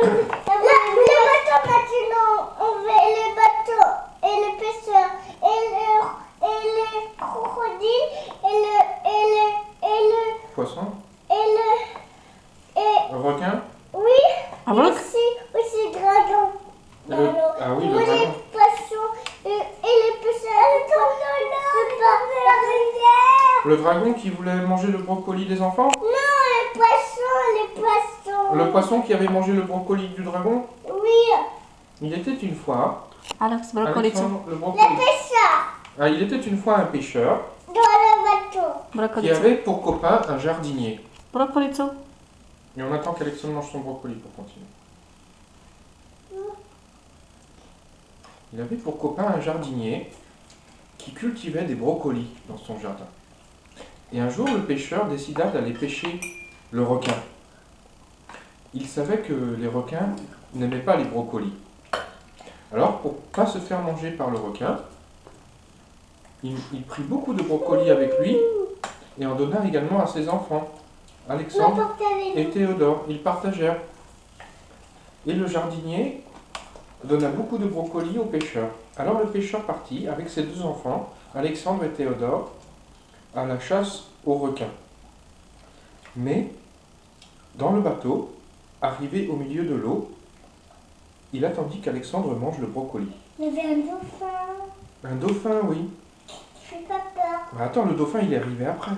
Les bateaux maintenant, on fait les bateaux et les pêcheurs et les crocodiles et le Poisson. Et Le requin. oui, Ah bon? aussi dragon. Ah oui, Moi, le les dragon. poissons et les pêcheurs. Le dragon qui voulait manger le brocoli des enfants. Non, les poissons. Le poisson qui avait mangé le brocoli du dragon. Oui, Il était une fois. Alex, brokolicu. Alexandre, le les brocoli. pêcheurs Ah, il était une fois un pêcheur dans le bateau. qui Brokolicu. avait pour copain un jardinier. Brokolicu. Et on attend qu'Alexandre mange son brocoli pour continuer. Il avait pour copain un jardinier qui cultivait des brocolis dans son jardin. Et un jour, le pêcheur décida d'aller pêcher le requin. Il savait que les requins n'aimaient pas les brocolis. Alors, pour ne pas se faire manger par le requin, il prit beaucoup de brocolis avec lui et en donna également à ses enfants, Alexandre et Théodore. Ils partagèrent. Et le jardinier donna beaucoup de brocolis au pêcheur. Alors le pêcheur partit avec ses deux enfants, Alexandre et Théodore, à la chasse aux requins. Mais, dans le bateau, arrivé au milieu de l'eau, il attendit qu'Alexandre mange le brocoli. Il y avait un dauphin. Un dauphin, oui. Je suis pas peur. Mais attends, le dauphin, il est arrivé après.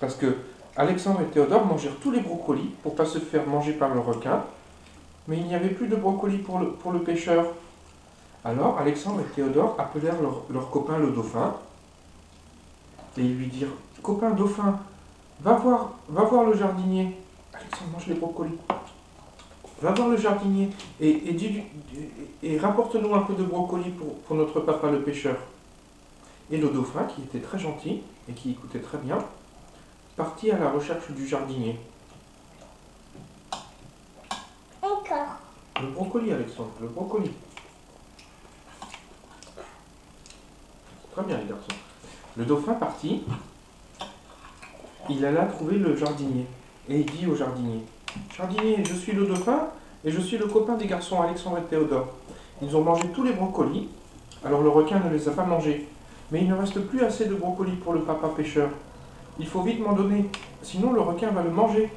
Parce que Alexandre et Théodore mangèrent tous les brocolis pour ne pas se faire manger par le requin. Mais il n'y avait plus de brocolis pour le pêcheur. Alors Alexandre et Théodore appelèrent leur copain le dauphin. Et ils lui dirent, copain dauphin, va voir le jardinier. Alexandre mange les brocolis. Va voir le jardinier et rapporte-nous un peu de brocolis pour notre papa le pêcheur. Et le dauphin, qui était très gentil et qui écoutait très bien, partit à la recherche du jardinier. Encore. Le brocoli, Alexandre, le brocoli. Très bien, les garçons. Le dauphin partit. Il alla trouver le jardinier. Et il dit au jardinier, jardinier, je suis le dauphin et je suis le copain des garçons Alexandre et Théodore. Ils ont mangé tous les brocolis, alors le requin ne les a pas mangés. Mais il ne reste plus assez de brocolis pour le papa pêcheur. Il faut vite m'en donner, sinon le requin va le manger.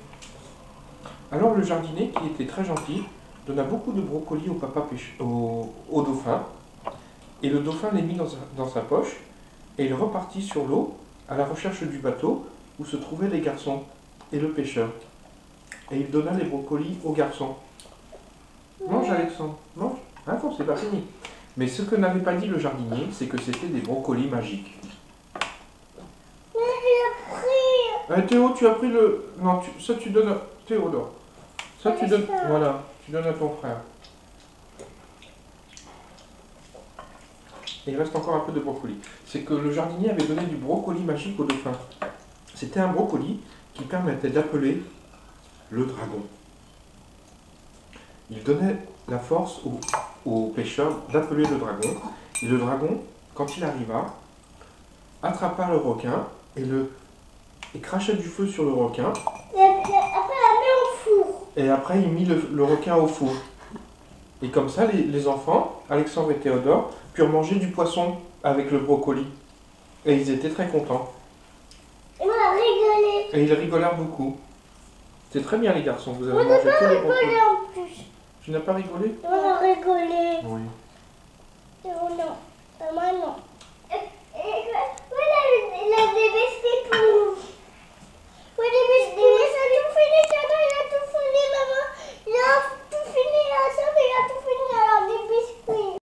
Alors le jardinier, qui était très gentil, donna beaucoup de brocolis au papa au dauphin. Et le dauphin les mit dans sa poche et il repartit sur l'eau à la recherche du bateau où se trouvaient les garçons et le pêcheur. Et il donna les brocolis aux garçons. Mange Alexandre, mange. Attends, c'est pas fini. Mais ce que n'avait pas dit le jardinier, c'est que c'était des brocolis magiques. Mais j'ai pris. Théo, tu as pris le... Non, ça tu donnes à... Théodore. Ça tu donnes... ça. Voilà, tu donnes à ton frère. Et il reste encore un peu de brocoli. C'est que le jardinier avait donné du brocoli magique au dauphin. C'était un brocoli qui permettait d'appeler le dragon. Il donnait la force au pêcheur d'appeler le dragon. Et le dragon, quand il arriva, attrapa le requin et crachait du feu sur le requin. Et après, la met au four. Et après, il mit le requin au four. Et comme ça, les enfants, Alexandre et Théodore, purent manger du poisson avec le brocoli. Et ils étaient très contents. Et on a rigolé. Et ils rigolèrent beaucoup. C'est très bien, les garçons. Vous avez On n'a mangé pas tous les rigolé brocolis. en plus. Tu n'as pas rigolé? On a rigolé. Oui. Et on a. Maman, non.